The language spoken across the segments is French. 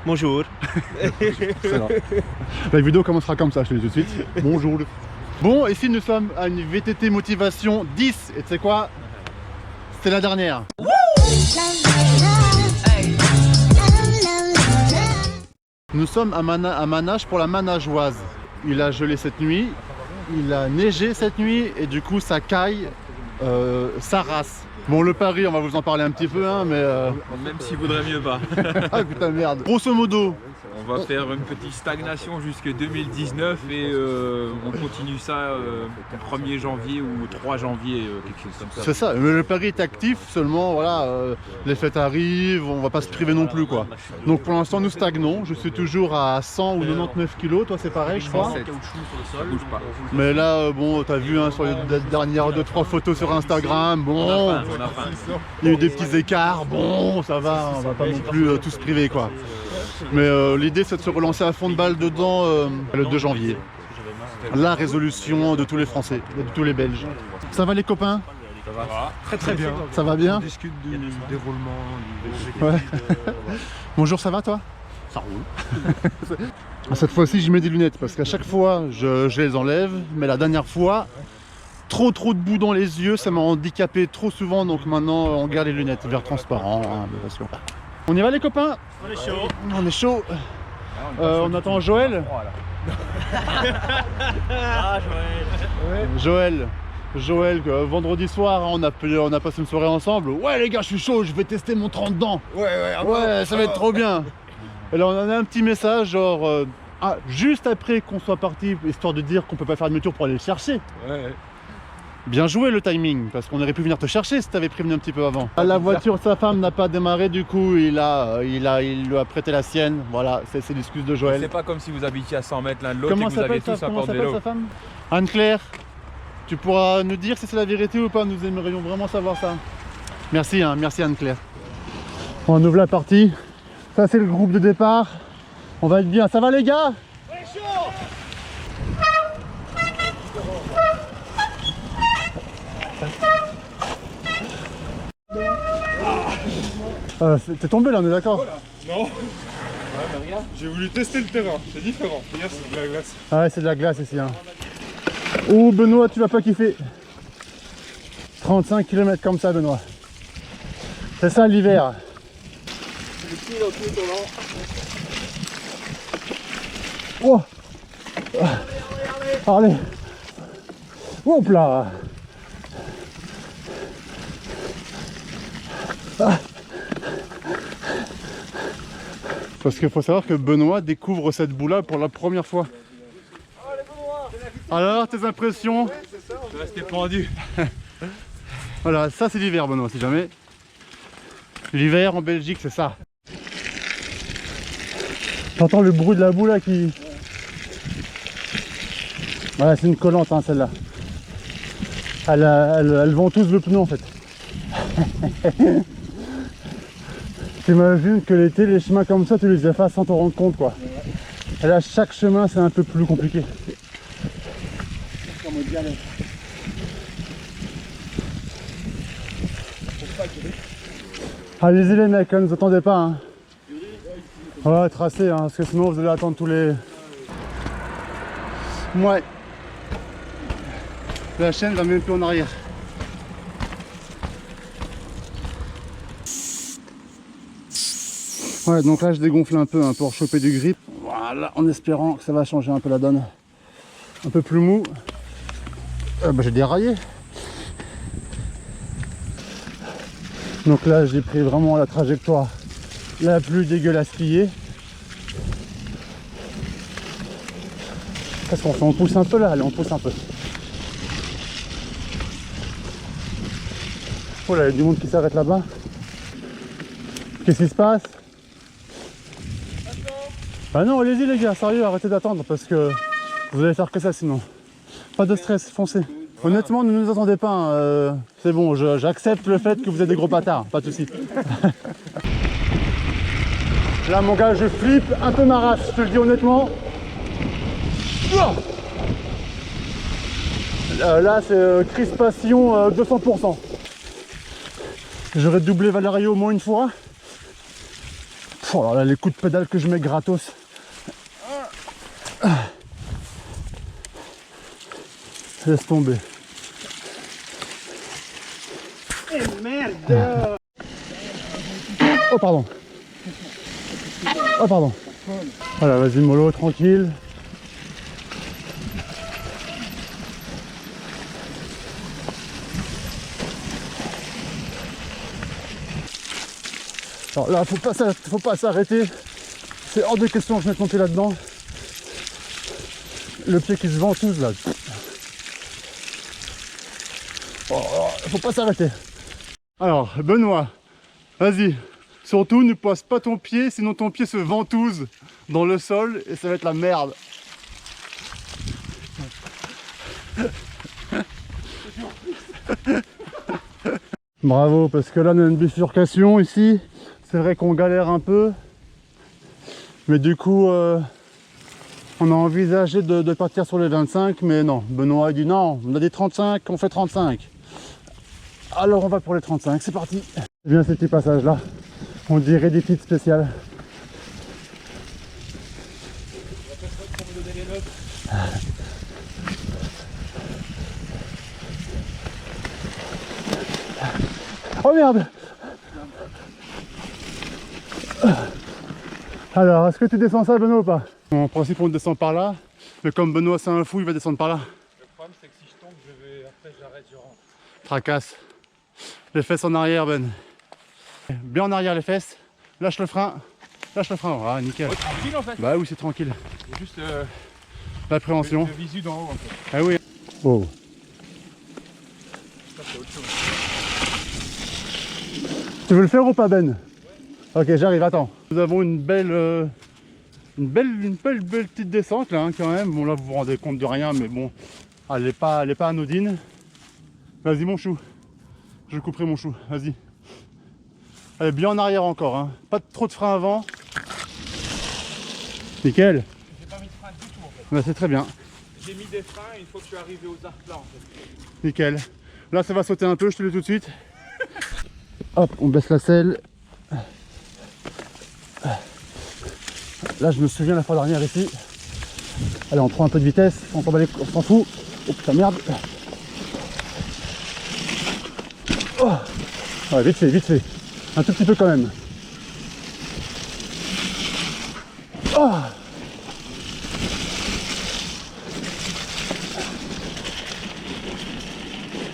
Bonjour. Excellent. La vidéo commencera comme ça, je te dis tout de suite. Bonjour. Bon, ici nous sommes à une VTT Motivation 10. Et tu sais quoi? C'est la dernière. Nous sommes à Manage pour la Manageoise. Il a gelé cette nuit, il a neigé cette nuit et du coup ça caille sa race. Bon, le pari, on va vous en parler un petit peu, hein, mais... Même s'il vaudrait mieux pas. Ah putain merde. Grosso modo, On va faire une petite stagnation jusqu'à 2019 et on continue ça 1er janvier ou 3 janvier, quelque chose comme ça. c'est ça, mais le pari est actif, seulement voilà, les fêtes arrivent, on va pas se priver non plus quoi. Donc pour l'instant nous stagnons, je suis toujours à 100 ou 99 kilos, toi c'est pareil je crois. Ça bouge pas. Mais là, bon, t'as vu hein, sur les dernières 2-3 photos sur Instagram, bon, On a faim. il y a eu des petits écarts, bon, ça va, on va pas non plus tous se priver quoi. Mais l'idée c'est de se relancer à fond de balle dedans le 2 janvier. La résolution de tous les Français, de tous les Belges. Ça va les copains? Ça va. Très bien. Ça va bien? On discute du déroulement, Ouais. Bonjour, ça va toi? Ça roule. Cette fois-ci je mets des lunettes parce qu'à chaque fois je les enlève, mais la dernière fois, trop de boue dans les yeux, ça m'a handicapé trop souvent, donc maintenant on garde les lunettes, verre transparent, hein, bien sûr. On y va les copains? On est chaud. On est chaud. On attend Joël. Ah, Joël. Joël, vendredi soir, hein, on a passé une soirée ensemble. Ouais les gars, je suis chaud, je vais tester mon 30 dents. Ouais, ça va être trop bien. Et là on a un petit message genre juste après qu'on soit parti, histoire de dire qu'on peut pas faire demi-tour pour aller le chercher. Ouais. Bien joué le timing, parce qu'on aurait pu venir te chercher si t'avais prévenu un petit peu avant. La voiture de sa femme n'a pas démarré, du coup il lui a prêté la sienne. Voilà, c'est l'excuse de Joël. C'est pas comme si vous habitiez à 100 mètres l'un de l'autre et Comment que vous aviez s'appelle tous un comment port de s'appelle vélo. sa femme? Anne-Claire, tu pourras nous dire si c'est la vérité ou pas, nous aimerions vraiment savoir ça. Merci, hein, merci Anne-Claire. On ouvre la partie. Ça c'est le groupe de départ. On va être bien. Ça va les gars? T'es tombé là, on est d'accord? Non. J'ai voulu tester le terrain, c'est différent. Regarde, c'est de la glace. Ah ouais, c'est de la glace ici. Hein. Oh Benoît, tu vas pas kiffer. 35 km comme ça Benoît. C'est ça l'hiver. Oh. Allez. Hop là. Parce qu'il faut savoir que Benoît découvre cette boue-là pour la première fois. Alors, tes impressions? Je suis resté pendu. Voilà, ça c'est l'hiver Benoît, si jamais. L'hiver en Belgique, c'est ça. T'entends le bruit de la boue là qui... Ouais, c'est une collante hein, celle-là. Elle vend tous le pneu en fait. T'imagines que l'été, les chemins comme ça, tu les effaces sans t'en rendre compte quoi. Et là, chaque chemin, c'est un peu plus compliqué. Allez-y les mecs, ne vous attendez pas. Hein. Ouais, tracé, hein, parce que sinon vous allez attendre tous les... Ouais. La chaîne va même plus en arrière. Ouais, donc là je dégonfle un peu hein, pour choper du grip. Voilà, en espérant que ça va changer un peu la donne. Un peu plus mou. J'ai déraillé. Donc là j'ai pris vraiment la trajectoire la plus dégueulasse qui est. Qu'est-ce qu'on fait? On pousse un peu là, allez on pousse un peu. Oh là, il y a du monde qui s'arrête là-bas. Qu'est-ce qui se passe? Ah non, allez-y les gars, sérieux, arrêtez d'attendre parce que vous allez faire que ça sinon. Pas de stress, foncez. Honnêtement, ne nous attendez pas, hein, c'est bon, j'accepte le fait que vous êtes des gros bâtards, pas de soucis. Là mon gars, je flippe un peu ma race, je te le dis honnêtement. Là c'est crispation 200%. J'aurais doublé Valerio au moins une fois. Oh là là, les coups de pédale que je mets gratos. Laisse tomber. Merde. Oh pardon. Oh pardon. Voilà, vas-y mollo, tranquille. Alors là, faut pas s'arrêter. C'est hors de question que je mette mon pied là-dedans. Le pied qui se ventouse là. Oh, faut pas s'arrêter. Alors, Benoît, vas-y. Surtout, ne pose pas ton pied, sinon ton pied se ventouse dans le sol et ça va être la merde. Bravo, parce que là, on a une bifurcation ici. C'est vrai qu'on galère un peu. Mais du coup, on a envisagé de partir sur les 25, mais non. Benoît a dit non, on a des 35, on fait 35. Alors on va pour les 35, c'est parti. C'est bien ces petits passages là, on dirait des petites spéciales. Oh merde. Alors, est-ce que tu descends ça, Benoît, ou pas? En principe, on descend par là, mais comme Benoît c'est un fou, il va descendre par là. Le problème c'est que si je tombe, après j'arrête, je rentre. Tracasse. Les fesses en arrière, Ben. Bien en arrière les fesses. Lâche le frein. Lâche le frein. Ah, nickel. Ouais, tranquille en fait. Bah oui, c'est tranquille. C'est juste L'appréhension. le visu d'en haut en fait. Ah oui. Oh. Ça c'est autre chose. Tu veux le faire ou pas, Ben? Ok, j'arrive, attends. Nous avons une belle petite descente là, hein, quand même. Bon, là, vous vous rendez compte de rien, mais bon, elle est pas anodine. Vas-y, mon chou. Je couperai mon chou, vas-y. Elle est bien en arrière encore, hein. Pas trop de frein avant. Nickel. J'ai pas mis de frein du tout en fait. Bah, c'est très bien. J'ai mis des freins une fois que je suis arrivé aux arcs là en fait. Nickel. Là, ça va sauter un peu, je te le dis tout de suite. Hop, on baisse la selle. Là, je me souviens la fois dernière ici. Allez, on prend un peu de vitesse, on s'en fout. Oh putain, merde. Oh. Ouais, vite fait. Un tout petit peu quand même. Oh.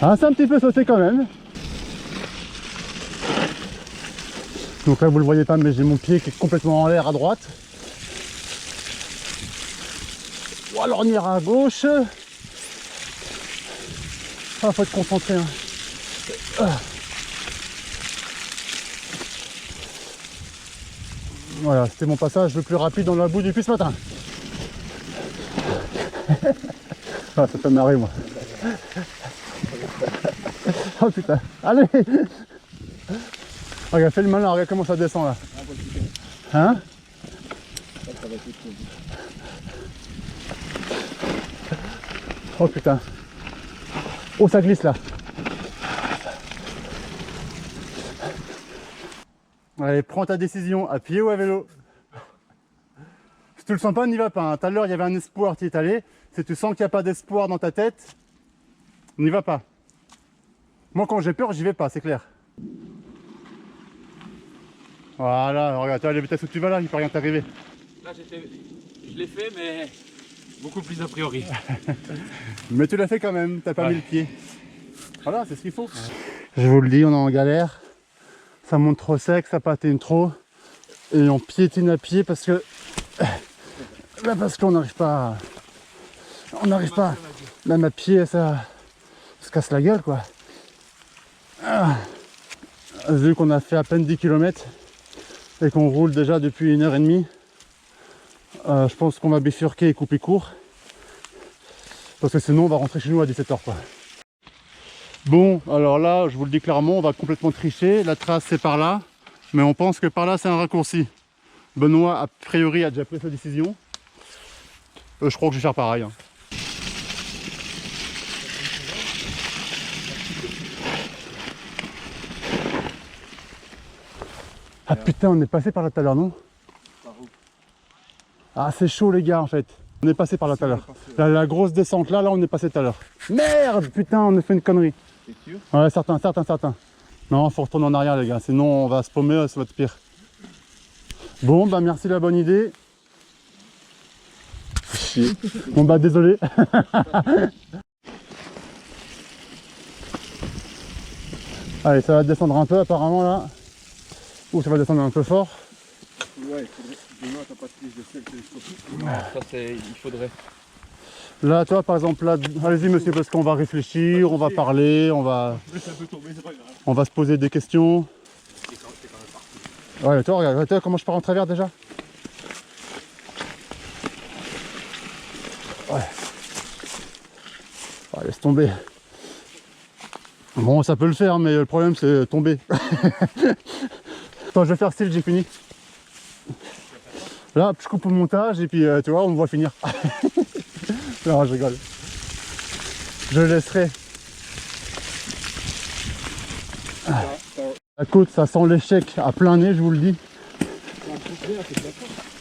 Ah, c'est un petit peu sauté quand même. Donc là, vous le voyez pas, mais j'ai mon pied qui est complètement en l'air à droite. Ou alors on ira à gauche. Ah, faut être concentré. Hein. Ah. Voilà, c'était mon passage le plus rapide dans la boue depuis ce matin. Ah, ça fait marrer, moi. Oh putain, allez. Regarde, fais le malin, regarde comment ça descend là. Hein? Oh putain. Oh, ça glisse là. Allez, prends ta décision, à pied ou à vélo. Si tu le sens pas, n'y va pas. Tout à l'heure, il y avait un espoir qui est allé. Si tu sens qu'il n'y a pas d'espoir dans ta tête, n'y va pas. Moi, quand j'ai peur, j'y vais pas, c'est clair. Voilà, regarde, tu vois, les vitesses où tu vas là, il peut rien t'arriver. Là je l'ai fait mais beaucoup plus a priori. Mais tu l'as fait quand même, t'as pas mis le pied. Voilà, c'est ce qu'il faut. Je vous le dis, on est en galère. Ça monte trop sec, ça patine trop. Et on piétine à pied parce que... parce qu'on n'arrive pas... On n'arrive pas... Même à pied, ça se casse la gueule, quoi. Vu qu'on a fait à peine 10 km et qu'on roule déjà depuis 1h30, je pense qu'on va bifurquer et couper court. Parce que sinon on va rentrer chez nous à 17h, quoi. Bon, alors là, je vous le dis clairement, on va complètement tricher. La trace c'est par là, mais on pense que par là c'est un raccourci. Benoît a priori a déjà pris sa décision. Je crois que je vais faire pareil. Hein. Ah putain, on est passé par là tout à l'heure, non? Ah, c'est chaud les gars en fait. On est passé par là tout à l'heure. La grosse descente là, on est passé tout à l'heure. Merde, putain, on a fait une connerie. T'es sûr? Ouais, certain. Non, faut retourner en arrière les gars, sinon on va se paumer, ça va être pire. Bon, bah merci de la bonne idée. Chier. Bon bah désolé. Allez, ça va descendre un peu apparemment là. Ouh, ça va descendre un peu fort. Ouais, il faudrait. Demain, t'as pas de prise de sel télescopique. Non, ça c'est. Il faudrait. Là, toi par exemple, là, allez-y monsieur, parce qu'on va réfléchir, on va parler, on va se poser des questions. Ouais, toi, regarde, toi, comment je pars en travers déjà? Ouais. Oh, laisse tomber. Bon, ça peut le faire, mais le problème c'est tomber. Attends, je vais faire style, j'ai fini. Là, je coupe le montage et puis tu vois, on me voit finir. Non, je rigole. Je laisserai. La côte, ça sent l'échec à plein nez, je vous le dis.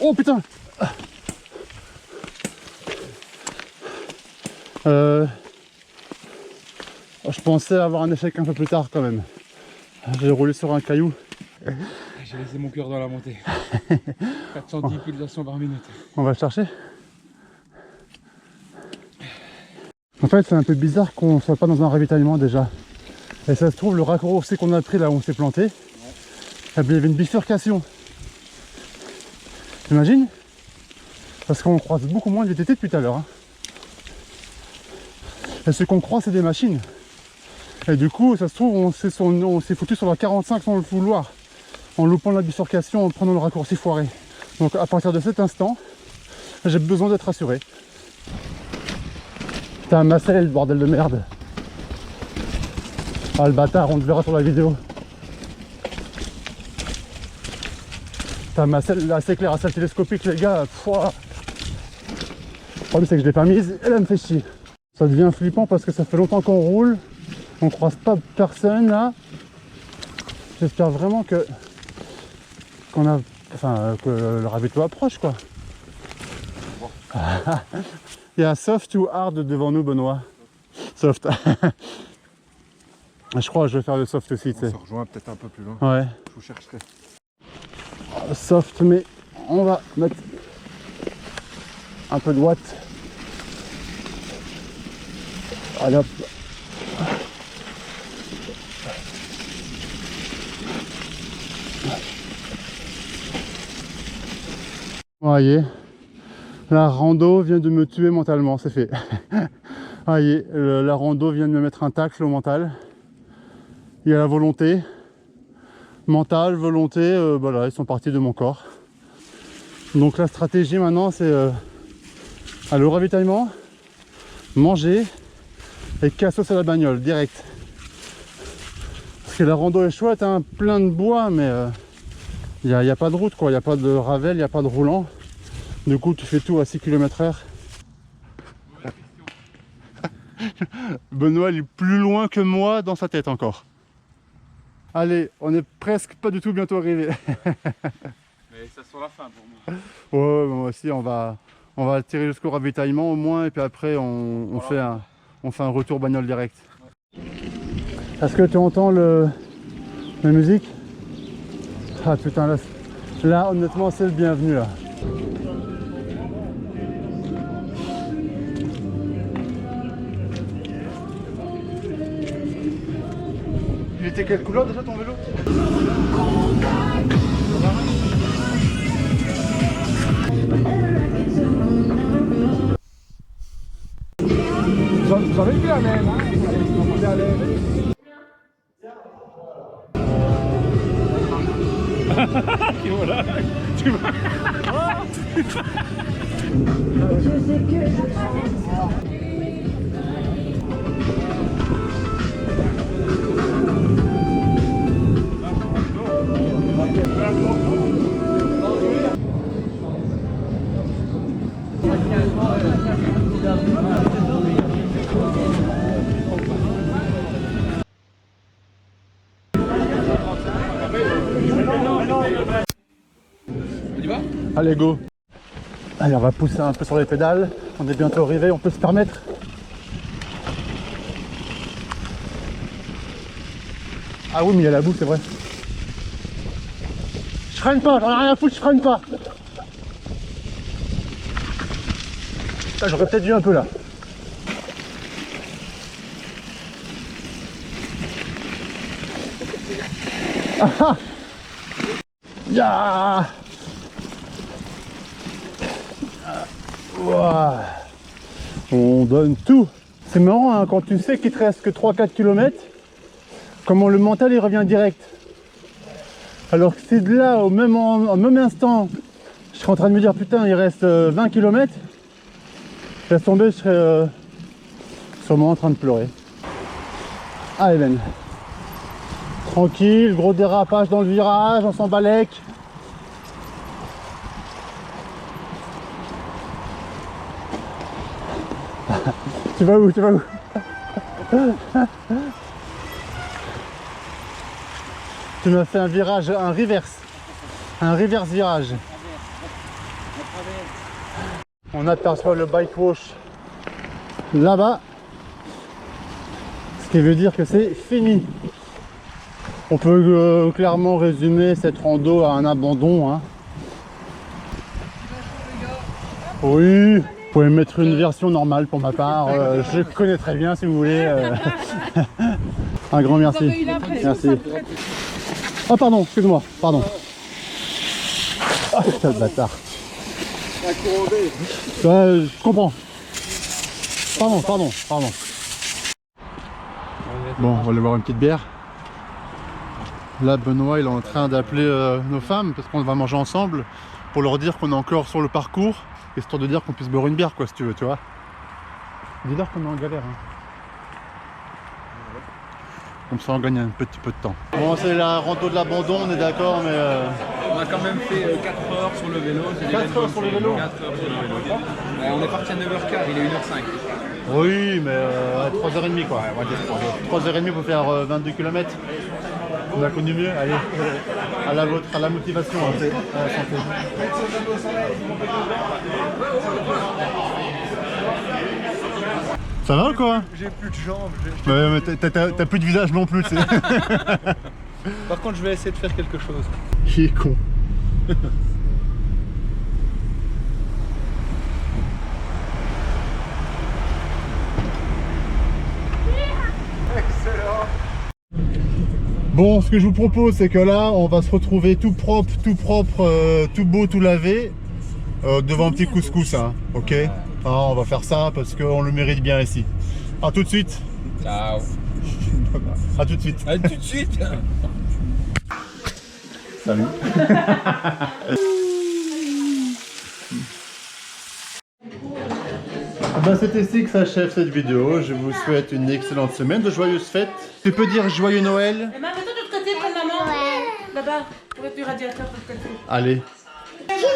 Oh putain! Je pensais avoir un échec un peu plus tard quand même. J'ai roulé sur un caillou. J'ai laissé mon cœur dans la montée. 410 pulsations par minute. On va le chercher. En fait, c'est un peu bizarre qu'on soit pas dans un ravitaillement déjà. Et ça se trouve, le raccourci qu'on a pris là où on s'est planté, eh bien, il y avait une bifurcation. T'imagines? Parce qu'on croise beaucoup moins de VTT depuis tout à l'heure. Hein. Et ce qu'on croise, c'est des machines. Et du coup, ça se trouve, on s'est foutu sur la 45 sans le vouloir, en loupant la bifurcation, en prenant le raccourci foiré. Donc à partir de cet instant, j'ai besoin d'être rassuré. Putain, Marcel, bordel de merde. Ah le bâtard, on te verra sur la vidéo. Putain, Marcel, là c'est clair, à celle télescopique les gars. Pouah. Le problème c'est que je l'ai pas mise, elle me fait chier. Ça devient flippant parce que ça fait longtemps qu'on roule. On croise pas personne là. J'espère vraiment que que le ravito approche quoi. Il y a soft ou hard devant nous, Benoît. Soft. Je crois que je vais faire le soft aussi. On se rejoint peut-être un peu plus loin. Ouais. Je vous chercherai. Soft, mais on va mettre un peu de watts. Allez hop. Voyez, la rando vient de me tuer mentalement, c'est fait. Voyez, la rando vient de me mettre un tacle au mental. Il y a la volonté, mentale, volonté, voilà, ils sont partis de mon corps. Donc la stratégie maintenant c'est aller au ravitaillement, manger et cassos à la bagnole, direct. Parce que la rando est chouette, hein, plein de bois, mais il n'y a pas de route, quoi, il n'y a pas de ravel, il n'y a pas de roulant. Du coup, tu fais tout à 6 km/h. Benoît, il est plus loin que moi dans sa tête encore. Allez, on est presque pas du tout bientôt arrivé. Mais ça sent la fin pour moi. Ouais, moi aussi, on va tirer jusqu'au ravitaillement au moins, et puis après, on fait un retour bagnole direct. Est-ce que tu entends la musique? Ah putain, là honnêtement, c'est le bienvenu là. Il était quelle couleur déjà ton vélo? J'en ai vu la même, hein. Et voilà. Tu vois. Allez, go. Allez, on va pousser un peu sur les pédales. On est bientôt arrivé, on peut se permettre. Ah oui, mais il y a la boue, c'est vrai. Je freine pas, j'en ai rien à foutre, je freine pas. J'aurais peut-être dû un peu là. Ah ah. Ya. Ouah. On donne tout. C'est marrant hein, quand tu sais qu'il te reste que 3-4 km, comment le mental il revient direct. Alors que c'est de là au même instant, je serais en train de me dire putain il reste 20 km, laisse tomber, je serais sûrement en train de pleurer. Allez Ben. Tranquille, gros dérapage dans le virage, on s'en balèque. Tu vas où? Tu vas où? Tu m'as fait un virage, un reverse virage. On aperçoit le bike wash là-bas, ce qui veut dire que c'est fini. On peut clairement résumer cette rando à un abandon. Hein. Oui, vous pouvez mettre une version normale pour ma part. Je connais très bien si vous voulez. Un grand merci. Merci. Oh pardon, excuse-moi, pardon. Oh putain de bâtard. Je comprends. Pardon. Bon, on va aller boire une petite bière. Là, Benoît, il est en train d'appeler nos femmes parce qu'on va manger ensemble pour leur dire qu'on est encore sur le parcours, histoire de dire qu'on puisse boire une bière, quoi, si tu veux, tu vois. Dis-leur qu'on est en galère. Hein. Comme ça, on gagne un petit peu de temps. Bon, c'est la rando de l'abandon, on est d'accord, mais... On a quand même fait 4 heures sur le vélo. 4 heures sur le vélo 4 heures sur le vélo. On est parti à 9h15, il est 1h05. Oui, mais à 3h30 quoi. Ouais, 3h30 pour faire 22 km. On a connu mieux. Allez, à la vôtre, à la motivation. Hein. À la santé. Ça va ou quoi? J'ai plus de jambes. Ouais, mais t'as plus de visage non plus. Par contre, je vais essayer de faire quelque chose. Il est con. Bon, ce que je vous propose, c'est que là, on va se retrouver tout propre, tout beau, tout lavé, devant un petit couscous, hein, ok? On va faire ça parce qu'on le mérite bien ici. A tout de suite. Ciao. A tout de suite. À tout de suite. Salut. C'est ici que s'achève cette vidéo. Je vous souhaite une excellente semaine, de joyeuses fêtes. Tu peux dire joyeux Noël? Et maman, de l'autre côté, près de maman. Là-bas, pour être du radiateur de l'autre côté. Allez. Jingle!